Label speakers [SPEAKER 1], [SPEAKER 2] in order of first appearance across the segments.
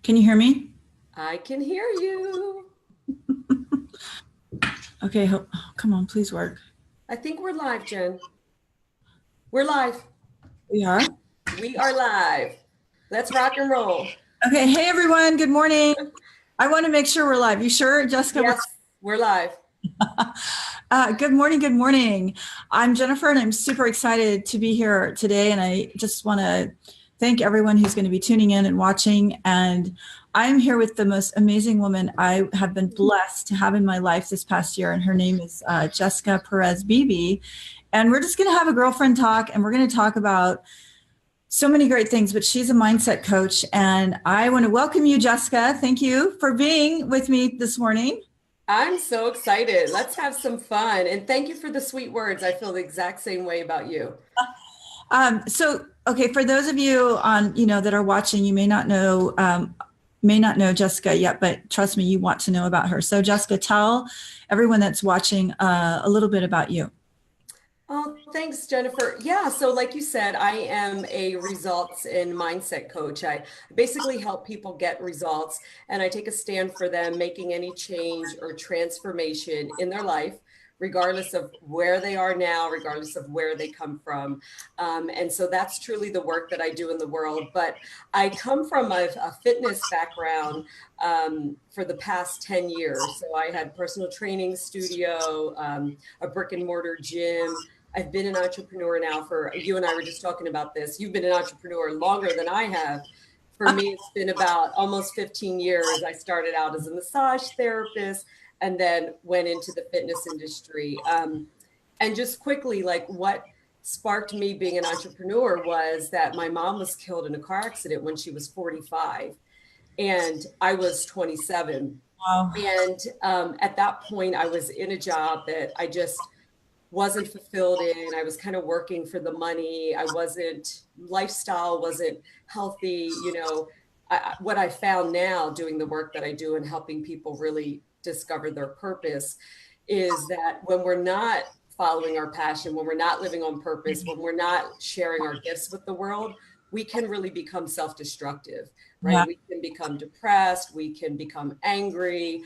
[SPEAKER 1] Can you hear me?
[SPEAKER 2] I can hear you.
[SPEAKER 1] Okay, come on, please work.
[SPEAKER 2] I think we're live, Jen. We're live.
[SPEAKER 1] We are?
[SPEAKER 2] We are live. Let's rock and roll.
[SPEAKER 1] Okay, hey everyone, good morning. I want to make sure we're live. You sure, Jessica?
[SPEAKER 2] Yes, we're live.
[SPEAKER 1] Good morning, good morning. I'm Jennifer and I'm super excited to be here today. And I just want to thank everyone who's going to be tuning in and watching. And I'm here with the most amazing woman I have been blessed to have in my life this past year. And her name is Jessica Perez-Beebe. And we're just going to have a girlfriend talk and we're going to talk about so many great things, but she's a mindset coach. And I want to welcome you, Jessica. Thank you for being with me this morning.
[SPEAKER 2] I'm so excited. Let's have some fun. And thank you for the sweet words. I feel the exact same way about you.
[SPEAKER 1] Okay, for those of you that are watching, you may not know Jessica yet, but trust me, you want to know about her. So Jessica, tell everyone that's watching a little bit about you.
[SPEAKER 2] Oh, thanks, Jennifer. Yeah, so like you said, I am a results and mindset coach. I basically help people get results and I take a stand for them making any change or transformation in their life, regardless of where they are now, regardless of where they come from. And so that's truly the work that I do in the world. But I come from a fitness background for the past 10 years. So I had personal training studio, a brick and mortar gym. I've been an entrepreneur now you and I were just talking about this. You've been an entrepreneur longer than I have. For me, it's been about almost 15 years. I started out as a massage therapist and then went into the fitness industry. And just quickly, like what sparked me being an entrepreneur was that my mom was killed in a car accident when she was 45 and I was 27.
[SPEAKER 1] Wow.
[SPEAKER 2] And at that point, I was in a job that I just wasn't fulfilled in. I was kind of working for the money. Lifestyle wasn't healthy. What I found now doing the work that I do and helping people really discover their purpose is that when we're not following our passion, when we're not living on purpose, when we're not sharing our gifts with the world, we can really become self-destructive, right?
[SPEAKER 1] Yeah.
[SPEAKER 2] We can become depressed, we can become angry,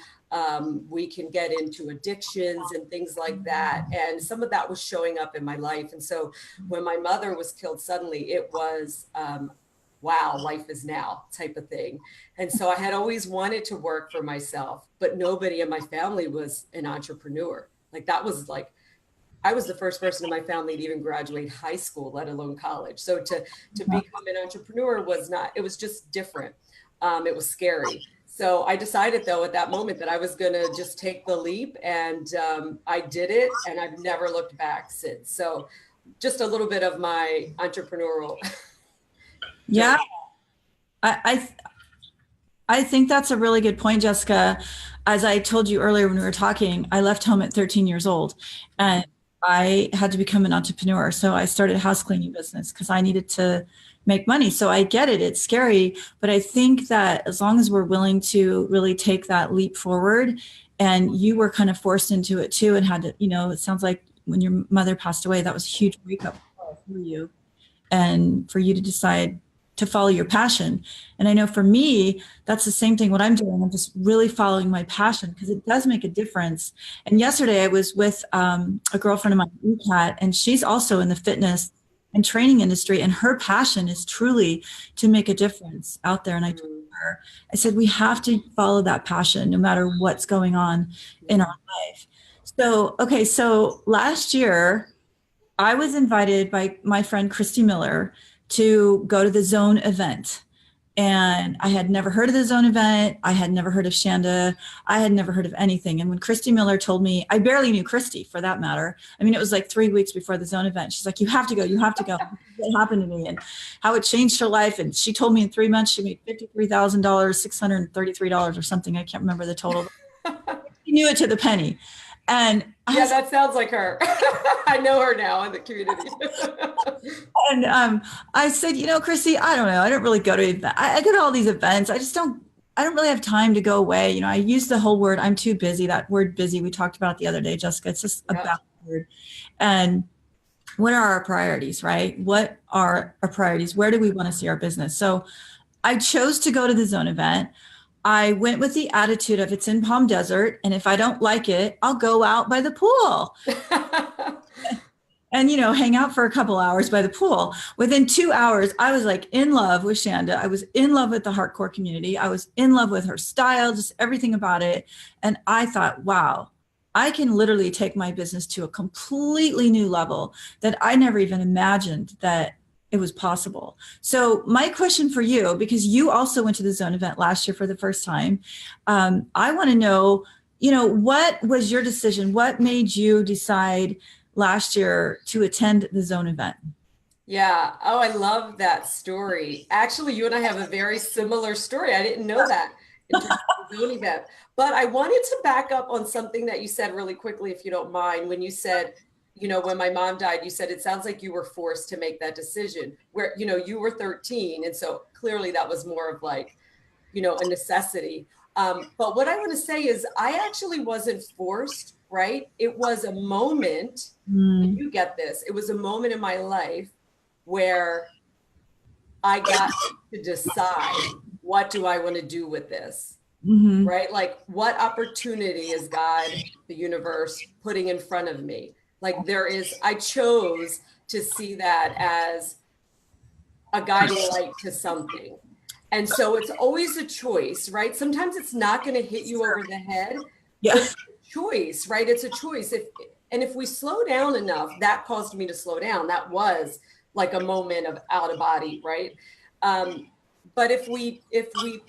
[SPEAKER 2] we can get into addictions and things like that. And some of that was showing up in my life. And so when my mother was killed suddenly, it was, wow, life is now type of thing. And so I had always wanted to work for myself, but nobody in my family was an entrepreneur. I was the first person in my family to even graduate high school, let alone college. So to become an entrepreneur it was just different. It was scary. So I decided though at that moment that I was going to just take the leap and I did it and I've never looked back since. So just a little bit of my entrepreneurial.
[SPEAKER 1] Yeah. I think that's a really good point, Jessica. As I told you earlier when we were talking, I left home at 13 years old and I had to become an entrepreneur. So I started a house cleaning business because I needed to make money. So I get it. It's scary. But I think that as long as we're willing to really take that leap forward, and you were kind of forced into it too and had to, it sounds like when your mother passed away, that was a huge wake up call for you and for you to decide to follow your passion. And I know for me, that's the same thing. What I'm doing, I'm just really following my passion because it does make a difference. And yesterday I was with a girlfriend of mine, Kat, and she's also in the fitness and training industry. And her passion is truly to make a difference out there. And I told her, I said, we have to follow that passion no matter what's going on in our life. So last year I was invited by my friend Christy Miller to go to the Zone event. And I had never heard of the Zone event. I had never heard of Shanda. I had never heard of anything. And when Christy Miller told me, I barely knew Christy for that matter. I mean, it was like 3 weeks before the Zone event. She's like, you have to go. You have to go. What happened to me and how it changed her life. And she told me in 3 months, she made $53,000, $633 or something. I can't remember the total. She knew it to the penny. And
[SPEAKER 2] that sounds like her. I know her now in the community.
[SPEAKER 1] And I said, Chrissy, I don't know. I don't really go to events. I go to all these events. I don't really have time to go away. I use the whole word, I'm too busy. That word busy, we talked about the other day, Jessica. It's just a bad word. And what are our priorities, right? What are our priorities? Where do we want to see our business? So I chose to go to the zone event. I went with the attitude of it's in Palm Desert, and if I don't like it, I'll go out by the pool and hang out for a couple hours by the pool. Within 2 hours, I was like in love with Shanda. I was in love with the hardcore community. I was in love with her style, just everything about it. And I thought, wow, I can literally take my business to a completely new level that I never even imagined that it was possible. So my question for you, because you also went to the zone event last year for the first time, I want to know, what was your decision? What made you decide last year to attend the zone event?
[SPEAKER 2] Yeah. Oh, I love that story. Actually, you and I have a very similar story. I didn't know that in terms of the zone event. But I wanted to back up on something that you said really quickly, if you don't mind. When you said, when my mom died, you said it sounds like you were forced to make that decision where, you were 13. And so clearly that was more of like, a necessity. But what I want to say is I actually wasn't forced, right? It was a moment, and
[SPEAKER 1] Mm,
[SPEAKER 2] you get this, it was a moment in my life where I got to decide, what do I want to do with this?
[SPEAKER 1] hmm
[SPEAKER 2] Right? Like, what opportunity is God, the universe, putting in front of me? Like, I chose to see that as a guiding light to something. And so it's always a choice, right? Sometimes it's not going to hit you over the head,
[SPEAKER 1] Yeah,
[SPEAKER 2] but it's a choice, right? It's a choice. If we slow down enough, that caused me to slow down. That was like a moment of out of body, right? Um, but if we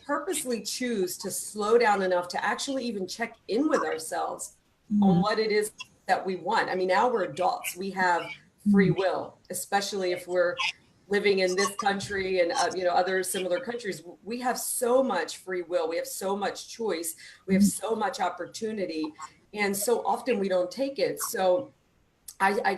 [SPEAKER 2] purposely choose to slow down enough to actually even check in with ourselves on
[SPEAKER 1] mhm,
[SPEAKER 2] what it is that we want. I mean, now we're adults. We have free
[SPEAKER 1] mhm,
[SPEAKER 2] will, especially if we're living in this country and other similar countries. We have so much free will, we have so much choice, we have
[SPEAKER 1] mhm.
[SPEAKER 2] so much opportunity, and so often we don't take it. So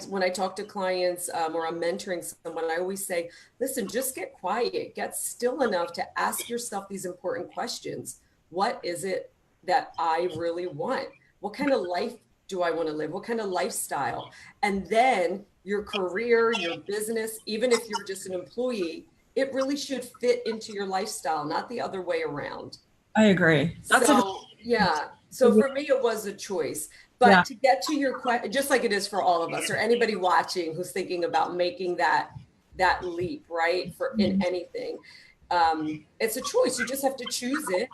[SPEAKER 2] when I talk to clients, or I'm mentoring someone, I always say, listen, just get quiet, get still enough to ask yourself these important questions. What is it that I really want? What kind of life do I want to live? What kind of lifestyle? And then your career, your business, even if you're just an employee, it really should fit into your lifestyle, not the other way around.
[SPEAKER 1] I agree. That's a
[SPEAKER 2] So, yeah. So for me, it was a choice.
[SPEAKER 1] yeah.
[SPEAKER 2] But to get to your question, just like it is for all of us or anybody watching who's thinking about making that leap, right? For in
[SPEAKER 1] Mhm.
[SPEAKER 2] anything, it's a choice. You just have to choose it,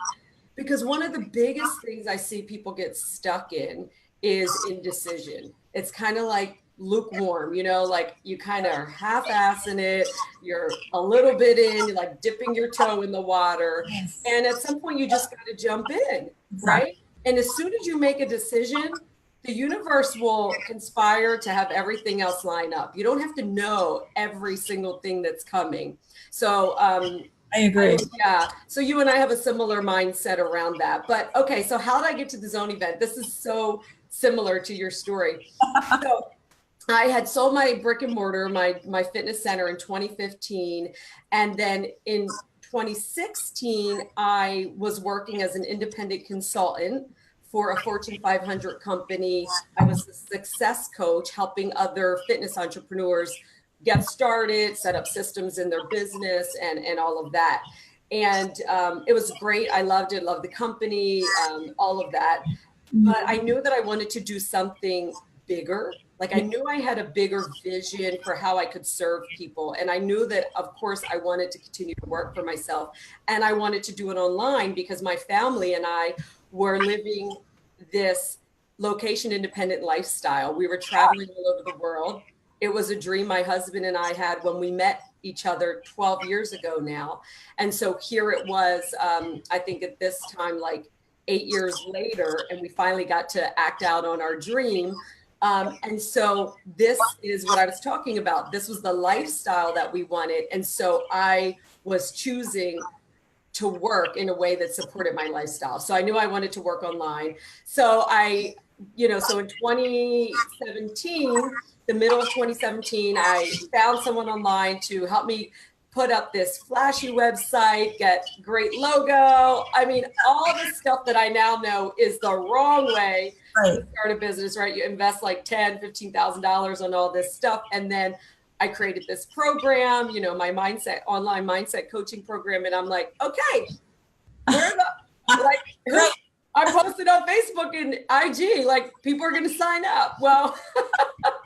[SPEAKER 2] because one of the biggest things I see people get stuck in is indecision. It's kind of like lukewarm, like you kind of are half-assing it, you're a little bit in, you're like dipping your toe in the water.
[SPEAKER 1] Yes,
[SPEAKER 2] And at some point, you just got to jump in,
[SPEAKER 1] exactly.
[SPEAKER 2] right? And as soon as you make a decision, the universe will conspire to have everything else line up. You don't have to know every single thing that's coming. So,
[SPEAKER 1] I agree.
[SPEAKER 2] yeah. So you and I have a similar mindset around that. But okay, so how did I get to the zone event? This is so similar to your story. So I had sold my brick and mortar, my fitness center in 2015. And then in 2016, I was working as an independent consultant for a Fortune 500 company. I was a success coach helping other fitness entrepreneurs get started, set up systems in their business, and all of that. And it was great. I loved it, loved the company, all of that. But I knew that I wanted to do something bigger. Like I knew I had a bigger vision for how I could serve people. And I knew that, of course, I wanted to continue to work for myself. And I wanted to do it online because my family and I were living this location independent lifestyle. We were traveling all over the world. It was a dream my husband and I had when we met each other 12 years ago now. And so here it was, I think at this time, like 8 years later, and we finally got to act out on our dream. And so this is what I was talking about. This was the lifestyle that we wanted. And so I was choosing to work in a way that supported my lifestyle. So I knew I wanted to work online. So so in 2017, the middle of 2017, I found someone online to help me put up this flashy website, get great logo. I mean, all the stuff that I now know is the wrong way to
[SPEAKER 1] Right.
[SPEAKER 2] start a business, right? You invest like $10,000, $15,000 on all this stuff. And then I created this program, you know, my online mindset coaching program. And I'm like, okay, where the, like,
[SPEAKER 1] Right.
[SPEAKER 2] I posted on Facebook and IG, like people are going to sign up. Well,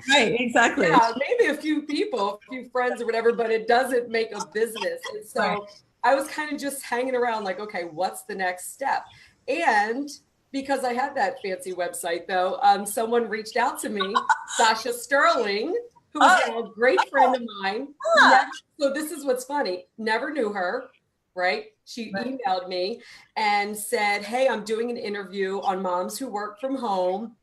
[SPEAKER 1] Right. Exactly.
[SPEAKER 2] yeah, maybe a few people, a few friends or whatever, but it doesn't make a business. And
[SPEAKER 1] Right.
[SPEAKER 2] so I was kind of just hanging around like, okay, what's the next step? And because I had that fancy website though, someone reached out to me, Sasha Sterling, who is now a great friend of mine.
[SPEAKER 1] Yeah.
[SPEAKER 2] So this is what's funny. Never knew her, right? She
[SPEAKER 1] Right.
[SPEAKER 2] emailed me and said, hey, I'm doing an interview on moms who work from home.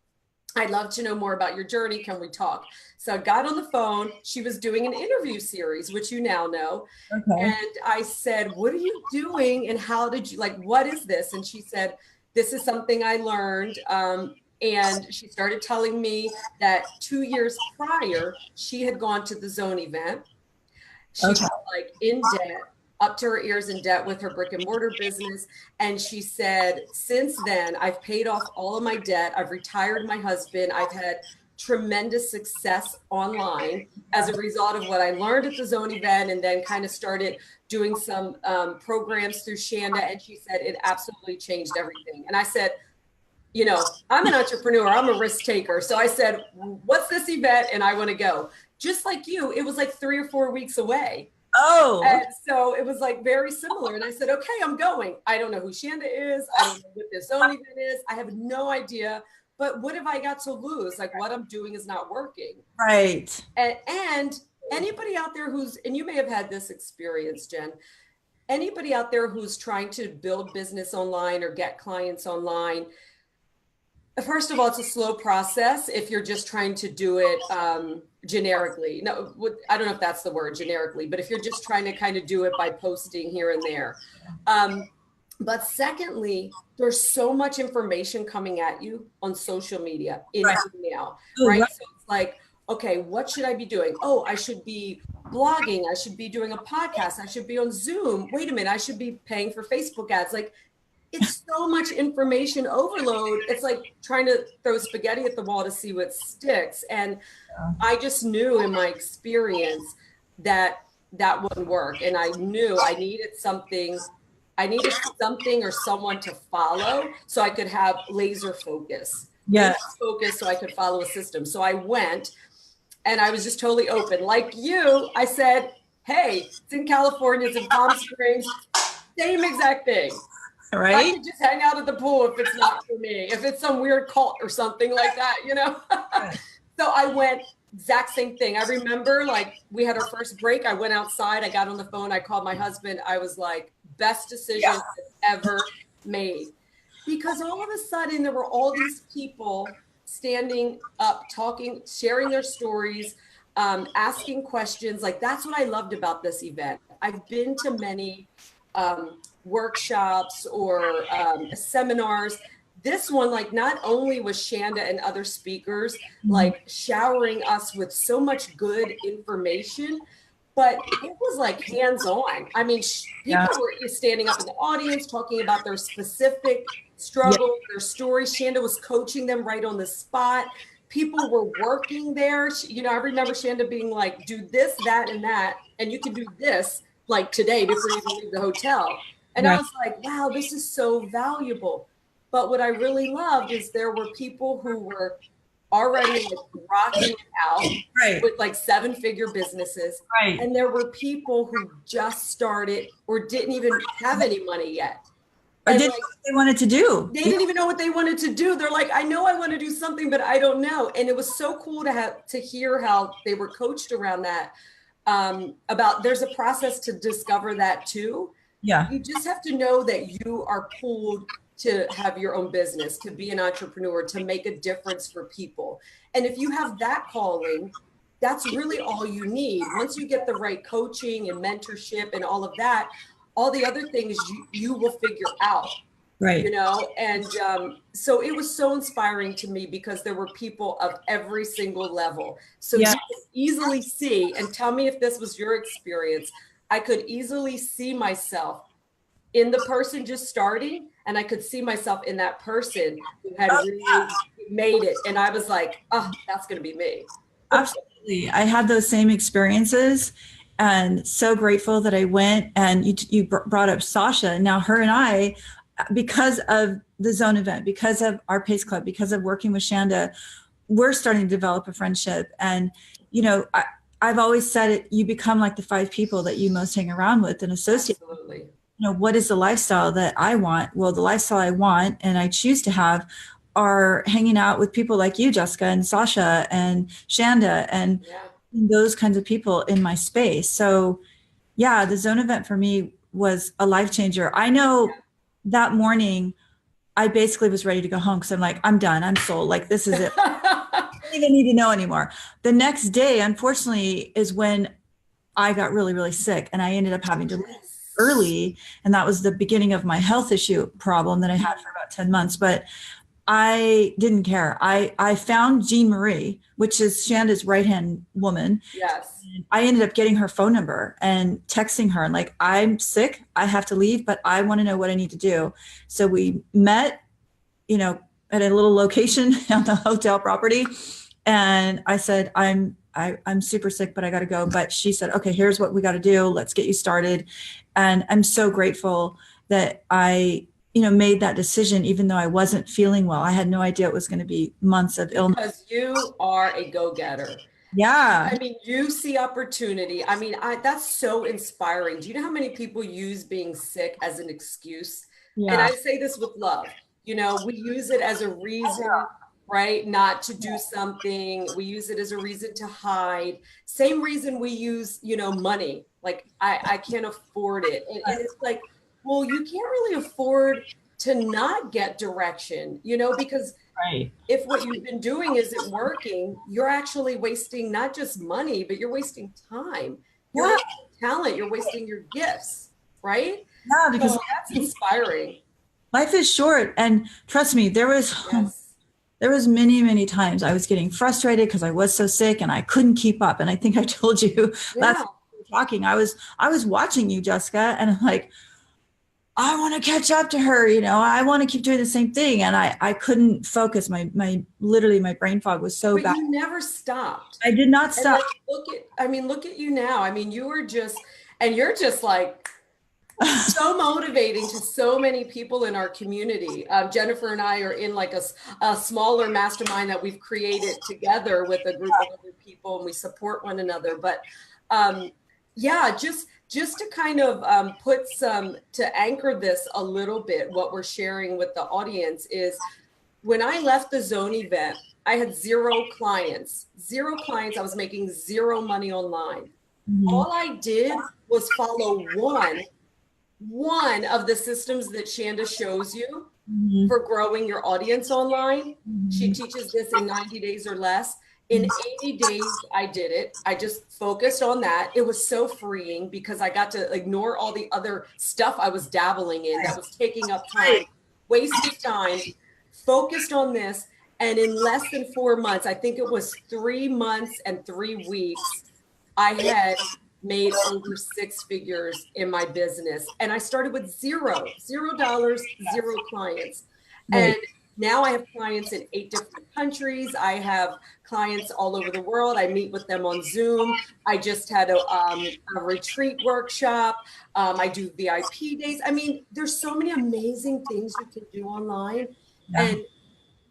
[SPEAKER 2] I'd love to know more about your journey. Can we talk? So I got on the phone. She was doing an interview series, which you now know.
[SPEAKER 1] Okay.
[SPEAKER 2] And I said, what are you doing? And how did you, like, what is this? And she said, this is something I learned. And she started telling me that 2 years prior, she had gone to the Zone event. She
[SPEAKER 1] Okay.
[SPEAKER 2] was like in debt, up to her ears in debt with her brick and mortar business. And she said, since then, I've paid off all of my debt. I've retired my husband. I've had tremendous success online as a result of what I learned at the Zone event, and then kind of started doing some programs through Shanda. And she said, it absolutely changed everything. And I said, you know, I'm an entrepreneur, I'm a risk taker. So I said, what's this event? And I want to go. Just like you, it was like 3 or 4 weeks away.
[SPEAKER 1] Oh.
[SPEAKER 2] And so it was like very similar. And I said, okay, I'm going. I don't know who Shanda is. I don't know what this Zone event is. I have no idea. But what have I got to lose? Like what I'm doing is not working.
[SPEAKER 1] Right.
[SPEAKER 2] And anybody out there who's, and you may have had this experience, Jen, anybody out there who's trying to build business online or get clients online, first of all, it's a slow process if you're just trying to do it generically. No, I don't know if that's the word, generically, but if you're just trying to kind of do it by posting here and there. But secondly, there's so much information coming at you on social media, in email, right? So it's like, okay, what should I be doing? Oh, I should be blogging. I should be doing a podcast. I should be on Zoom. Wait a minute, I should be paying for Facebook ads. Like, it's so much information overload. It's like trying to throw spaghetti at the wall to see what sticks. And I just knew in my experience that that wouldn't work. And I knew I needed something. I needed something or someone to follow so I could have laser focus.
[SPEAKER 1] Yeah.
[SPEAKER 2] Laser focus so I could follow a system. So I went and I was just totally open. Like you, I said, hey, it's in California, it's in Palm Springs, same exact thing.
[SPEAKER 1] Right.
[SPEAKER 2] I could just hang out at the pool if it's not for me, if it's some weird cult or something like that, you know? So I went, exact same thing. I remember like we had our first break. I went outside, I got on the phone, I called my husband. I was like, best decision I've ever made. Because all of a sudden there were all these people standing up, talking, sharing their stories, asking questions. Like that's what I loved about this event. I've been to many workshops or seminars. This one, like not only was Shanda and other speakers like showering us with so much good information, but it was like hands-on. I mean, people were standing up in the audience talking about their specific struggle, their stories. Shanda was coaching them right on the spot. People were working there. You know, I remember Shanda being like, do this, that, and you can do this like today before you even leave the hotel. And I was like, wow, this is so valuable. But what I really loved is there were people who were already like rocking it out with like 7-figure businesses. And there were people who just started or didn't even have any money yet.
[SPEAKER 1] Or didn't know what they wanted to do.
[SPEAKER 2] They didn't even know what they wanted to do. They're like, I know I want to do something, but I don't know. And it was so cool to hear how they were coached around that. About there's a process to discover that too.
[SPEAKER 1] Yeah.
[SPEAKER 2] You just have to know that you are pulled to have your own business, to be an entrepreneur, to make a difference for people. And if you have that calling, that's really all you need. Once you get the right coaching and mentorship and all of that, all the other things you will figure out.
[SPEAKER 1] Right.
[SPEAKER 2] You know, and so it was so inspiring to me because there were people of every single level. So you could easily see, and tell me if this was your experience, I could easily see myself in the person just starting, and I could see myself in that person who had really made it. And I was like, oh, that's going to be me.
[SPEAKER 1] I had those same experiences and so grateful that I went. And you brought up Sasha. Now, her and I, because of the zone event, because of our pace club, because of working with Shanda, we're starting to develop a friendship. And, I've always said it, you become like the five people that you most hang around with and associate.
[SPEAKER 2] Absolutely.
[SPEAKER 1] What is the lifestyle that I want? Well, the lifestyle I want and I choose to have are hanging out with people like you, Jessica, and Sasha and Shanda and
[SPEAKER 2] Yeah.
[SPEAKER 1] those kinds of people in my space. So yeah, the zone event for me was a life changer. I know that morning I basically was ready to go home because I'm like, I'm done. I'm sold. Like, this is it. I don't even need to know anymore. The next day, unfortunately, is when I got really, really sick and I ended up having to leave
[SPEAKER 2] Yes.
[SPEAKER 1] early. And that was the beginning of my health issue problem that I had for about 10 months. But I didn't care. I found Jean Marie, which is Shanda's right hand woman.
[SPEAKER 2] Yes.
[SPEAKER 1] I ended up getting her phone number and texting her and like, I'm sick. I have to leave, but I want to know what I need to do. So we met, you know, at a little location on the hotel property. And I said, I'm super sick, but I got to go. But she said, okay, here's what we got to do. Let's get you started. And I'm so grateful that I, made that decision, even though I wasn't feeling well. I had no idea it was going to be months of illness.
[SPEAKER 2] Because you are a go-getter.
[SPEAKER 1] Yeah.
[SPEAKER 2] I mean, you see opportunity. I mean, that's so inspiring. Do you know how many people use being sick as an excuse? And
[SPEAKER 1] Yeah.
[SPEAKER 2] I say this with love. We use it as a reason, right? Not to do something. We use it as a reason to hide. Same reason we use, money. Like, I can't afford it. And it's like, well, you can't really afford to not get direction, because
[SPEAKER 1] Right.
[SPEAKER 2] if what you've been doing isn't working, you're actually wasting not just money, but you're wasting time. You're
[SPEAKER 1] Yeah.
[SPEAKER 2] wasting talent. You're wasting your gifts, right?
[SPEAKER 1] Yeah. Because
[SPEAKER 2] So that's inspiring.
[SPEAKER 1] life is short. And trust me,
[SPEAKER 2] Yes.
[SPEAKER 1] there was many, many times I was getting frustrated because I was so sick and I couldn't keep up. And I think I told you last
[SPEAKER 2] Yeah.
[SPEAKER 1] time we were talking, I was watching you, Jessica, and I'm like, I want to catch up to her. I want to keep doing the same thing. And I couldn't focus. Literally my brain fog was so
[SPEAKER 2] But
[SPEAKER 1] bad.
[SPEAKER 2] you never stopped.
[SPEAKER 1] I did not
[SPEAKER 2] And
[SPEAKER 1] stop.
[SPEAKER 2] then look at you now. I mean, you're just like so motivating to so many people in our community. Jennifer and I are in like a smaller mastermind that we've created together with a group of other people, and we support one another. But yeah, just to kind of to anchor this a little bit, what we're sharing with the audience is when I left the zone event, I had zero clients. I was making zero money online.
[SPEAKER 1] Mhm.
[SPEAKER 2] All I did was follow one of the systems that Shanda shows you
[SPEAKER 1] Mhm.
[SPEAKER 2] for growing your audience online. She
[SPEAKER 1] Mhm.
[SPEAKER 2] teaches this in 90 days or less. In 80 days, I did it. I just focused on that. It was so freeing because I got to ignore all the other stuff I was dabbling in that was taking up time, wasted time, focused on this. And in less than 4 months, I think it was 3 months and 3 weeks, I had made over six figures in my business. And I started with $0, zero clients.
[SPEAKER 1] Right.
[SPEAKER 2] And now I have clients in 8 different countries. I have clients all over the world. I meet with them on Zoom. I just had a retreat workshop. I do VIP days. I mean, there's so many amazing things you can do online.
[SPEAKER 1] Yeah.
[SPEAKER 2] And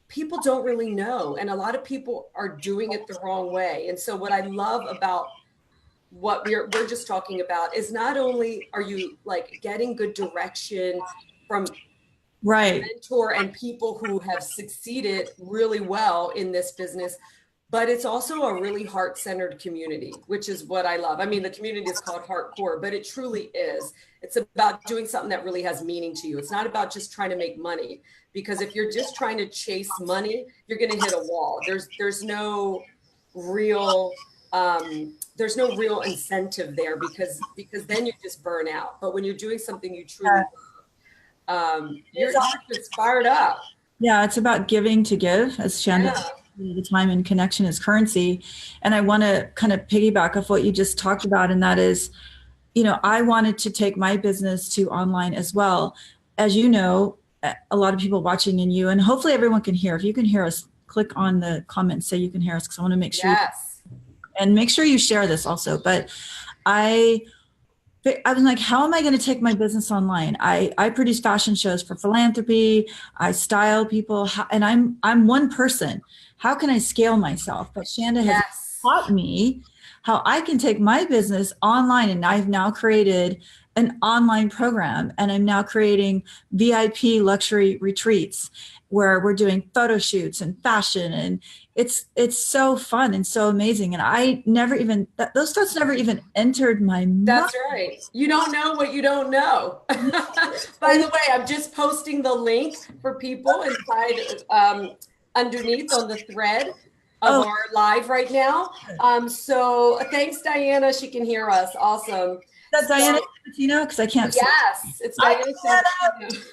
[SPEAKER 2] people don't really know. And a lot of people are doing it the wrong way. And so what I love about what we're just talking about is not only are you like getting good direction from
[SPEAKER 1] Right.
[SPEAKER 2] mentor and people who have succeeded really well in this business, but it's also a really heart-centered community, which is what I love. I mean, the community is called Heartcore, but it truly is. It's about doing something that really has meaning to you. It's not about just trying to make money, because if you're just trying to chase money, you're going to hit a wall. There's no real incentive there because then you just burn out. But when you're doing something you truly you're just fired up.
[SPEAKER 1] Yeah, it's about giving to give, as Shanda
[SPEAKER 2] Yeah.
[SPEAKER 1] said, the time and connection is currency. And I want to kind of piggyback off what you just talked about, and that is, I wanted to take my business to online as well. As you know, a lot of people watching and you, and hopefully everyone can hear. If you can hear us, click on the comments, say you can hear us, because I want to make sure.
[SPEAKER 2] Yes.
[SPEAKER 1] and make sure you share this also. But I I was like, how am I going to take my business online? I produce fashion shows for philanthropy. I style people, and I'm one person. How can I scale myself? But Shanda has
[SPEAKER 2] Yes.
[SPEAKER 1] taught me how I can take my business online, and I've now created an online program, and I'm now creating VIP luxury retreats where we're doing photo shoots and fashion, and it's so fun and so amazing. And I never even those thoughts never even entered my mind.
[SPEAKER 2] That's right. You don't know what you don't know. By the way, I'm just posting the link for people inside underneath on the thread of
[SPEAKER 1] Oh,
[SPEAKER 2] our live right now. So thanks, Diana. She can hear us. Awesome.
[SPEAKER 1] that Diana
[SPEAKER 2] So
[SPEAKER 1] Sabatino? Because I can't see.
[SPEAKER 2] yes, it's
[SPEAKER 1] I
[SPEAKER 2] Diana
[SPEAKER 1] Diana,
[SPEAKER 2] Sabatino.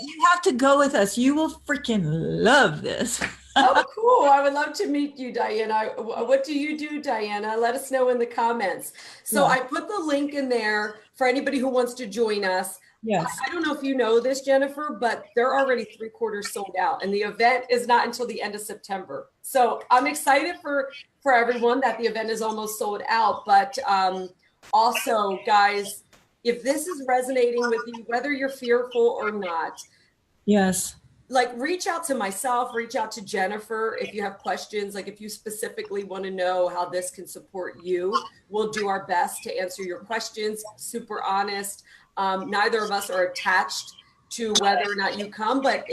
[SPEAKER 1] you have to go with us. You will freaking love this.
[SPEAKER 2] Oh, cool. I would love to meet you, Diana. What do you do, Diana? Let us know in the comments. So
[SPEAKER 1] Yeah.
[SPEAKER 2] I put the link in there for anybody who wants to join us.
[SPEAKER 1] Yes.
[SPEAKER 2] I don't know if you know this, Jennifer, but they're already 3/4 sold out, and the event is not until the end of September. So I'm excited for everyone that the event is almost sold out. But also, guys, if this is resonating with you, whether you're fearful or not,
[SPEAKER 1] Yes.
[SPEAKER 2] like reach out to myself, reach out to Jennifer if you have questions, like if you specifically want to know how this can support you. We'll do our best to answer your questions. Super honest. Neither of us are attached to whether or not you come, but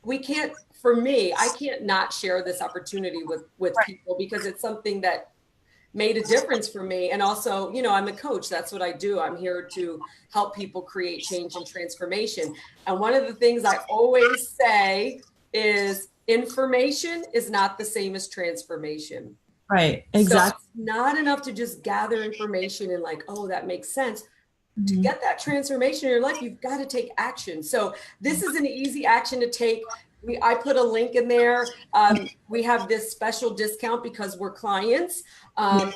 [SPEAKER 2] we can't, for me, I can't not share this opportunity with
[SPEAKER 1] Right.
[SPEAKER 2] people because it's something that made a difference for me. And also, I'm a coach. That's what I do. I'm here to help people create change and transformation. And one of the things I always say is information is not the same as transformation.
[SPEAKER 1] Right.
[SPEAKER 2] So
[SPEAKER 1] Exactly.
[SPEAKER 2] it's not enough to just gather information and like, oh, that makes sense. To
[SPEAKER 1] Mhm.
[SPEAKER 2] get that transformation in your life, you've got to take action. So this is an easy action to take. I put a link in there. We have this special discount because we're clients. And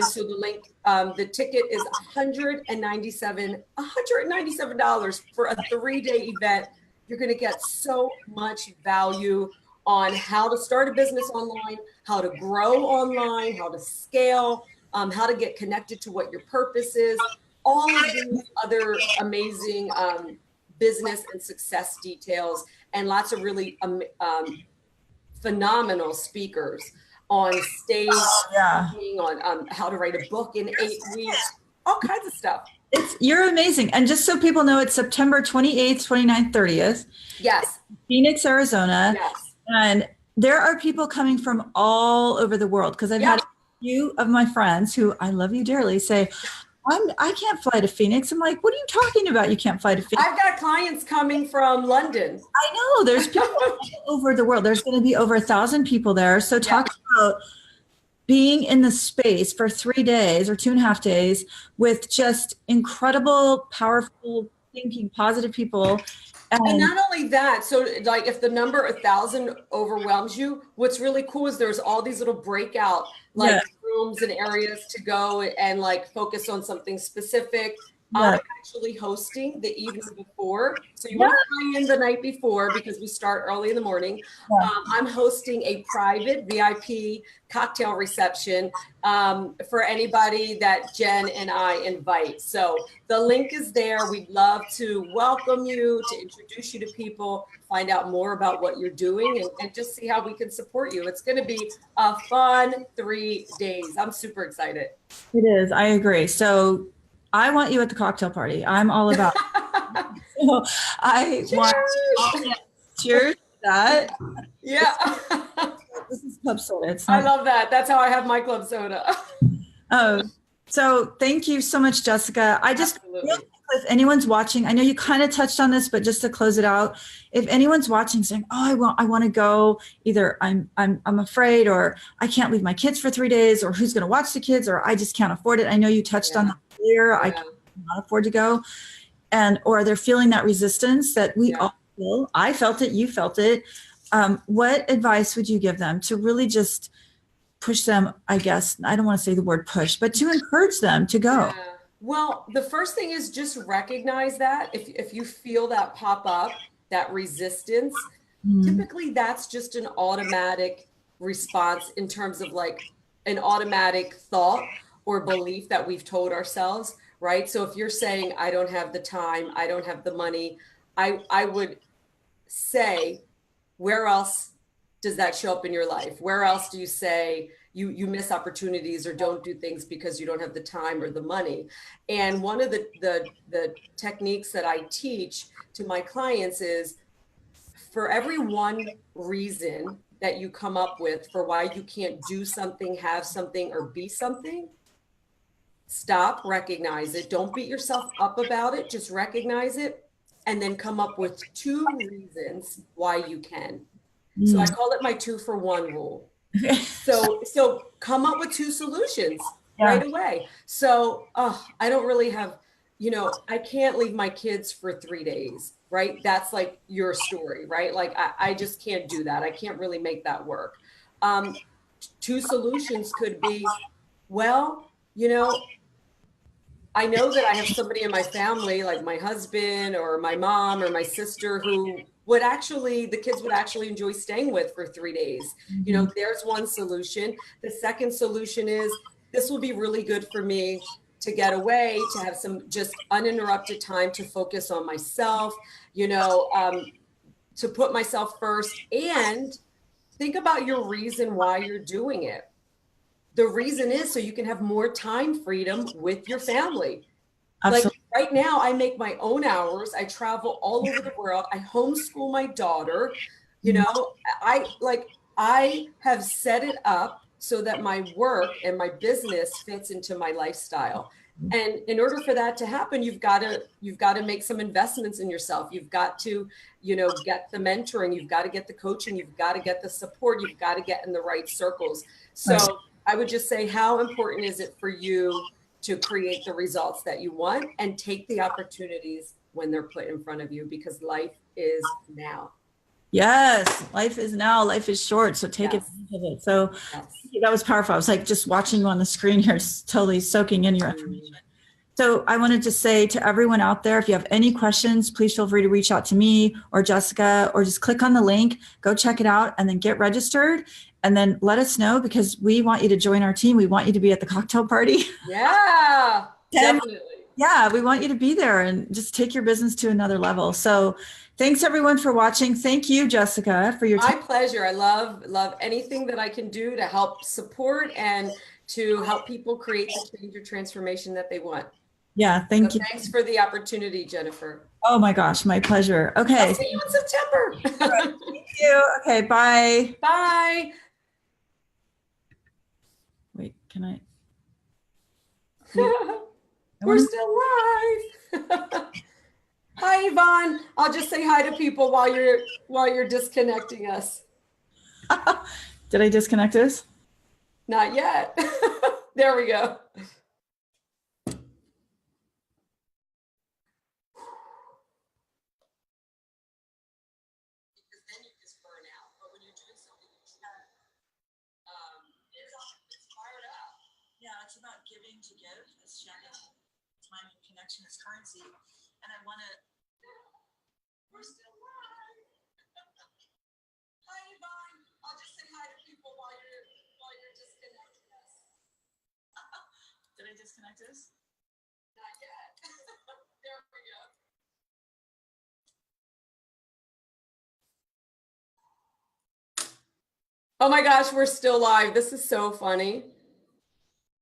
[SPEAKER 2] so the link, the ticket is $197 for a 3-day event. You're going to get so much value on how to start a business online, how to grow online, how to scale, how to get connected to what your purpose is, all of these other amazing business and success details, and lots of really phenomenal speakers on stage,
[SPEAKER 1] Yeah.
[SPEAKER 2] on how to write a book in 8 weeks, all kinds of stuff.
[SPEAKER 1] You're amazing. And just so people know, it's September 28th, 29th, 30th,
[SPEAKER 2] Yes.
[SPEAKER 1] Phoenix, Arizona.
[SPEAKER 2] Yes.
[SPEAKER 1] And there are people coming from all over the world because I've
[SPEAKER 2] Yeah.
[SPEAKER 1] had a few of my friends who I love you dearly say, I can't fly to Phoenix. I'm like, what are you talking about? You can't fly to Phoenix.
[SPEAKER 2] I've got clients coming from London.
[SPEAKER 1] I know there's people all over the world. There's going to be over 1,000 people there. So talk about being in the space for 3 days or 2.5 days with just incredible, powerful, thinking, positive people.
[SPEAKER 2] And not only that, so like if the number 1,000 overwhelms you, what's really cool is there's all these little breakout like rooms and areas to go and like focus on something specific. I'm actually hosting the evening before. So you want to fly in the night before because we start early in the morning. I'm hosting a private VIP cocktail reception for anybody that Jen and I invite. So the link is there. We'd love to welcome you, to introduce you to people, find out more about what you're doing, and just see how we can support you. It's going to be a fun 3 days. I'm super excited.
[SPEAKER 1] It is. I agree. So I want you at the cocktail party. I'm all about so I
[SPEAKER 2] Cheers.
[SPEAKER 1] want cheers to that.
[SPEAKER 2] Yeah.
[SPEAKER 1] This is club soda. It's
[SPEAKER 2] I
[SPEAKER 1] not.
[SPEAKER 2] love that. That's how I have my club soda.
[SPEAKER 1] Oh, so thank you so much, Jessica. I just,
[SPEAKER 2] Absolutely.
[SPEAKER 1] if anyone's watching, I know you kind of touched on this, but just to close it out, if anyone's watching saying, "Oh, I want to go," either I'm afraid, or I can't leave my kids for 3 days, or who's going to watch the kids, or I just can't afford it. I know you touched on that earlier. I cannot afford to go, or they're feeling that resistance that we all feel. I felt it. You felt it. What advice would you give them to really just push them? I guess I don't want to say the word push, but to encourage them to go.
[SPEAKER 2] Yeah. Well, the first thing is just recognize that if you feel that pop up, that resistance, typically that's just an automatic response in terms of like an automatic thought or belief that we've told ourselves, right? So if you're saying, I don't have the time, I don't have the money, I would say, where else does that show up in your life? Where else do you say you miss opportunities or don't do things because you don't have the time or the money? And one of the techniques that I teach to my clients is, for every one reason that you come up with for why you can't do something, have something, or be something, stop, recognize it. Don't beat yourself up about it. Just recognize it and then come up with 2 reasons why you can. So I
[SPEAKER 1] Mm.
[SPEAKER 2] call it my 2-for-1 rule. So come up with 2 solutions
[SPEAKER 1] Yeah.
[SPEAKER 2] right away. So I don't really have, I can't leave my kids for 3 days, right? That's like your story, right? Like I just can't do that. I can't really make that work. 2 solutions could be, well, I know that I have somebody in my family, like my husband or my mom or my sister, who would actually, the kids would actually enjoy staying with for 3 days.
[SPEAKER 1] Mhm.
[SPEAKER 2] There's one solution. The second solution is, this will be really good for me to get away, to have some just uninterrupted time to focus on myself, to put myself first, and think about your reason why you're doing it. The reason is so you can have more time freedom with your family. Like
[SPEAKER 1] Absolutely.
[SPEAKER 2] right now, I make my own hours. I travel all over the world. I homeschool my daughter. You
[SPEAKER 1] Mm.
[SPEAKER 2] know, I have set it up so that my work and my business fits into my lifestyle. And in order for that to happen, you've got to make some investments in yourself. You've got to, get the mentoring, you've got to get the coaching, you've got to get the support, you've got to get in the right circles.
[SPEAKER 1] Right.
[SPEAKER 2] So I would just say, how important is it for you to create the results that you want and take the opportunities when they're put in front of you, because life is now.
[SPEAKER 1] Yes, life is now, life is short, so take
[SPEAKER 2] Yes.
[SPEAKER 1] advantage of it. So
[SPEAKER 2] Yes.
[SPEAKER 1] that was powerful. I was like just watching you on the screen here, totally soaking in your information.
[SPEAKER 2] Mm.
[SPEAKER 1] So I wanted to say to everyone out there, if you have any questions, please feel free to reach out to me or Jessica, or just click on the link, go check it out, and then get registered. And then let us know, because we want you to join our team. We want you to be at the cocktail party.
[SPEAKER 2] Yeah,
[SPEAKER 1] And
[SPEAKER 2] definitely.
[SPEAKER 1] yeah, we want you to be there and just take your business to another level. So thanks everyone for watching. Thank you, Jessica, for your
[SPEAKER 2] My
[SPEAKER 1] time.
[SPEAKER 2] pleasure. I love anything that I can do to help support and to help people create the change or transformation that they want.
[SPEAKER 1] Yeah,
[SPEAKER 2] So
[SPEAKER 1] thank you.
[SPEAKER 2] thanks for the opportunity, Jennifer.
[SPEAKER 1] Oh my gosh, my pleasure.
[SPEAKER 2] I'll
[SPEAKER 1] Okay.
[SPEAKER 2] see you in September.
[SPEAKER 1] Thank you. Okay, bye.
[SPEAKER 2] Bye.
[SPEAKER 1] Wait, can I leave? I
[SPEAKER 2] We're
[SPEAKER 1] want
[SPEAKER 2] still live. Hi, Yvonne. I'll just say hi to people while you're disconnecting us.
[SPEAKER 1] to. Did I disconnect this?
[SPEAKER 2] Not yet. There we go. Because then you just burn out. But when you're doing something you can, it's fired up.
[SPEAKER 1] Yeah, it's about giving to give. As Shannon, time and connection is currency. And I want to.
[SPEAKER 2] We're still live. Hi, Yvonne. I'll just say hi to people while you're disconnecting us.
[SPEAKER 1] Did I disconnect this?
[SPEAKER 2] Not yet. There we go. Oh my gosh, we're still live. This is so funny.